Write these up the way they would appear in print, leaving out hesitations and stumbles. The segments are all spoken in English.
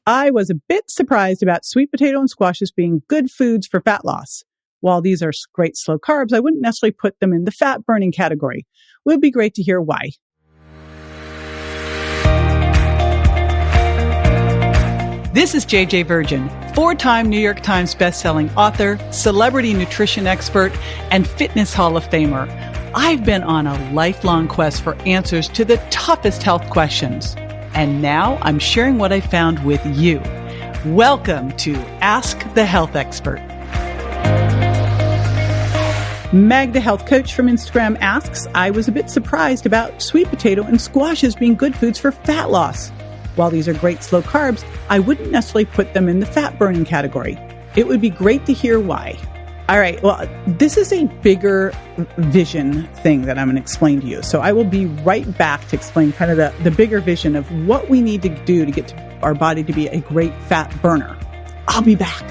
I was a bit surprised about sweet potato and squashes being good foods for fat loss. While these are great slow carbs, I wouldn't necessarily put them in the fat burning category. It would be great to hear why. This is JJ Virgin, 4-time New York Times bestselling author, celebrity nutrition expert, and fitness Hall of Famer. I've been on a lifelong quest for answers to the toughest health questions. And now I'm sharing what I found with you. Welcome to Ask the Health Expert. Magda Health Coach from Instagram asks, I was a bit surprised about sweet potato and squashes being good foods for fat loss. While these are great slow carbs, I wouldn't necessarily put them in the fat burning category. It would be great to hear why. All right, well, this is a bigger vision thing that I'm going to explain to you. So I will be right back to explain kind of the bigger vision of what we need to do to get to our body to be a great fat burner. I'll be back.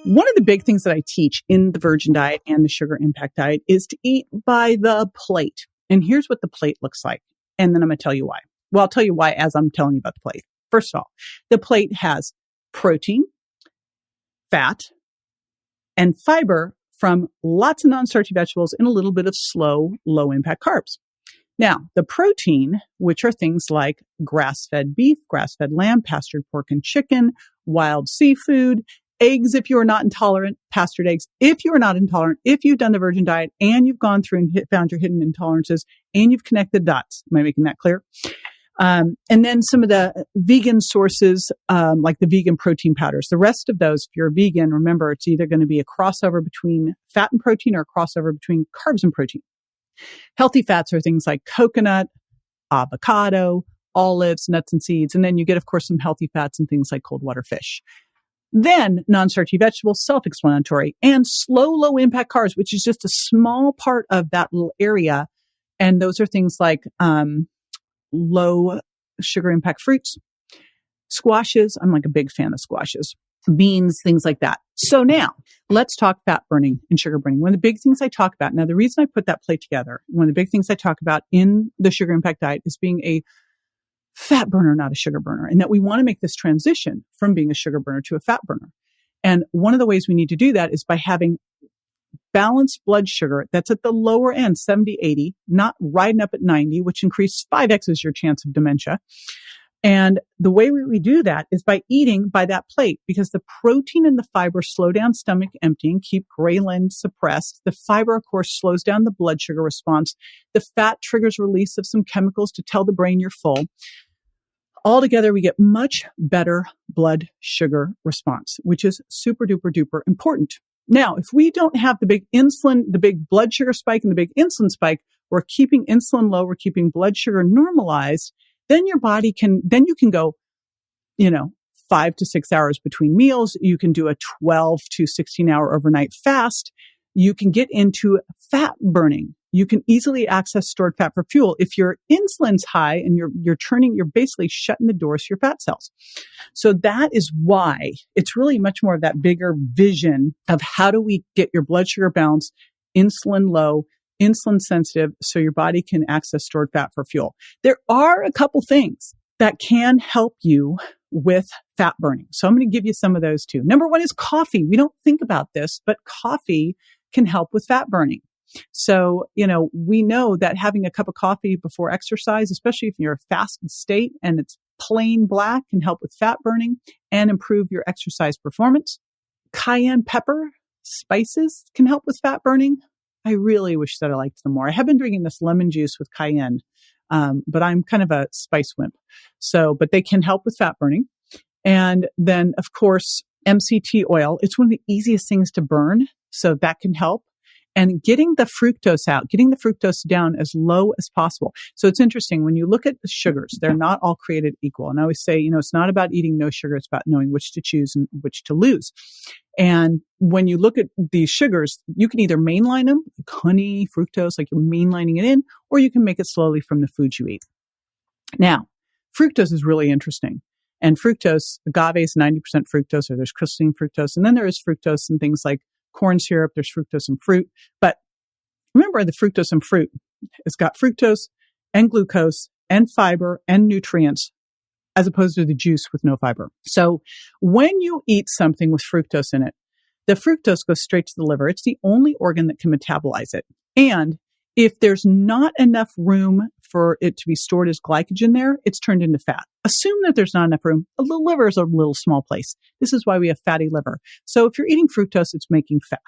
One of the big things that I teach in the Virgin Diet and the Sugar Impact Diet is to eat by the plate. And here's what the plate looks like. And then I'm going to tell you why. Well, I'll tell you why as I'm telling you about the plate. First of all, the plate has protein, fat, and fiber from lots of non-starchy vegetables and a little bit of slow, low-impact carbs. Now, the protein, which are things like grass-fed beef, grass-fed lamb, pastured pork and chicken, wild seafood, eggs if you are not intolerant, pastured eggs if you are not intolerant, if you've done the Virgin Diet and you've gone through and found your hidden intolerances and you've connected dots. Am I making that clear? And then some of the vegan sources, like the vegan protein powders. The rest of those, if you're a vegan, remember, it's either going to be a crossover between fat and protein or a crossover between carbs and protein. Healthy fats are things like coconut, avocado, olives, nuts and seeds. And then you get, of course, some healthy fats and things like cold water fish. Then non-starchy vegetables, self-explanatory, and slow, low-impact carbs, which is just a small part of that little area. And those are things like low sugar impact fruits, squashes. I'm like a big fan of squashes, beans, things like that. So now let's talk fat burning and sugar burning. One of the big things I talk about, now the reason I put that plate together, one of the big things I talk about in the Sugar Impact Diet is being a fat burner, not a sugar burner, and that we want to make this transition from being a sugar burner to a fat burner. And one of the ways we need to do that is by having balanced blood sugar that's at the lower end, 70, 80, not riding up at 90, which increases 5x's your chance of dementia. And the way we do that is by eating by that plate, because the protein and the fiber slow down stomach emptying, keep ghrelin suppressed. The fiber, of course, slows down the blood sugar response. The fat triggers release of some chemicals to tell the brain you're full. Altogether, we get much better blood sugar response, which is super duper duper important. Now, if we don't have the big insulin, the big blood sugar spike and the big insulin spike, we're keeping insulin low, we're keeping blood sugar normalized, then your body then you can go, 5 to 6 hours between meals. You can do a 12 to 16 hour overnight fast. You can get into fat burning. You can easily access stored fat for fuel. If your insulin's high and you're basically shutting the doors to your fat cells. So that is why it's really much more of that bigger vision of how do we get your blood sugar balanced, insulin low, insulin sensitive, so your body can access stored fat for fuel. There are a couple things that can help you with fat burning. So I'm going to give you some of those too. Number one is coffee. We don't think about this, but coffee can help with fat burning. So, we know that having a cup of coffee before exercise, especially if you're in a fasted state and it's plain black, can help with fat burning and improve your exercise performance. Cayenne pepper spices can help with fat burning. I really wish that I liked them more. I have been drinking this lemon juice with cayenne, but I'm kind of a spice wimp. But they can help with fat burning. And then, of course, MCT oil. It's one of the easiest things to burn, so that can help. And getting the fructose down as low as possible. So it's interesting when you look at the sugars, they're not all created equal. And I always say, it's not about eating no sugar. It's about knowing which to choose and which to lose. And when you look at these sugars, you can either mainline them, like honey, fructose, like you're mainlining it in, or you can make it slowly from the foods you eat. Now, fructose is really interesting. And fructose, agave is 90% fructose, or there's crystalline fructose. And then there is fructose in things like corn syrup, there's fructose in fruit. But remember, the fructose in fruit It's got fructose and glucose and fiber and nutrients, as opposed to the juice with no fiber. So when you eat something with fructose in it, the fructose goes straight to the liver. It's the only organ that can metabolize it. And if there's not enough room for it to be stored as glycogen there, it's turned into fat. Assume that there's not enough room. The liver is a little small place. This is why we have fatty liver. So if you're eating fructose, it's making fat.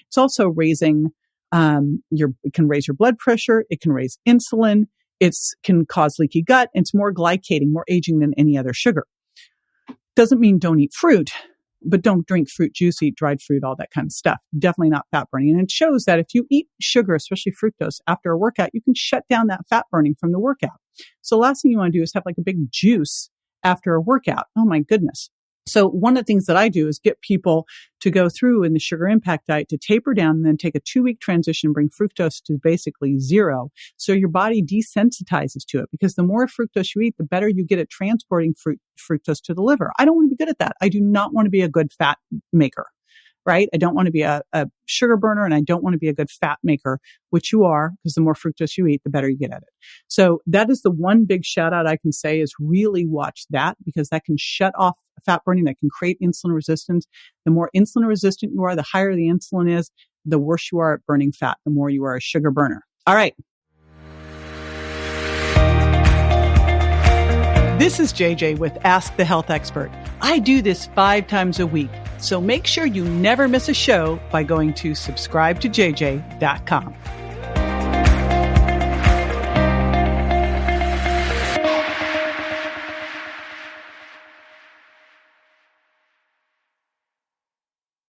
It's also raising, it can raise your blood pressure. It can raise insulin. It can cause leaky gut. It's more glycating, more aging than any other sugar. Doesn't mean don't eat fruit, but don't drink fruit juice, eat dried fruit, all that kind of stuff. Definitely not fat burning. And it shows that if you eat sugar, especially fructose, after a workout, you can shut down that fat burning from the workout. So the last thing you want to do is have like a big juice after a workout. Oh my goodness. So one of the things that I do is get people to go through in the sugar impact diet to taper down and then take a 2-week transition, bring fructose to basically zero. So your body desensitizes to it, because the more fructose you eat, the better you get at transporting fructose to the liver. I don't want to be good at that. I do not want to be a good fat maker, right? I don't want to be a sugar burner, and I don't want to be a good fat maker, which you are, because the more fructose you eat, the better you get at it. So that is the one big shout out I can say is really watch that, because that can shut off fat burning, that can create insulin resistance. The more insulin resistant you are, the higher the insulin is, the worse you are at burning fat, the more you are a sugar burner. All right. This is JJ with Ask the Health Expert. I do this 5 times a week, so make sure you never miss a show by going to subscribetojj.com.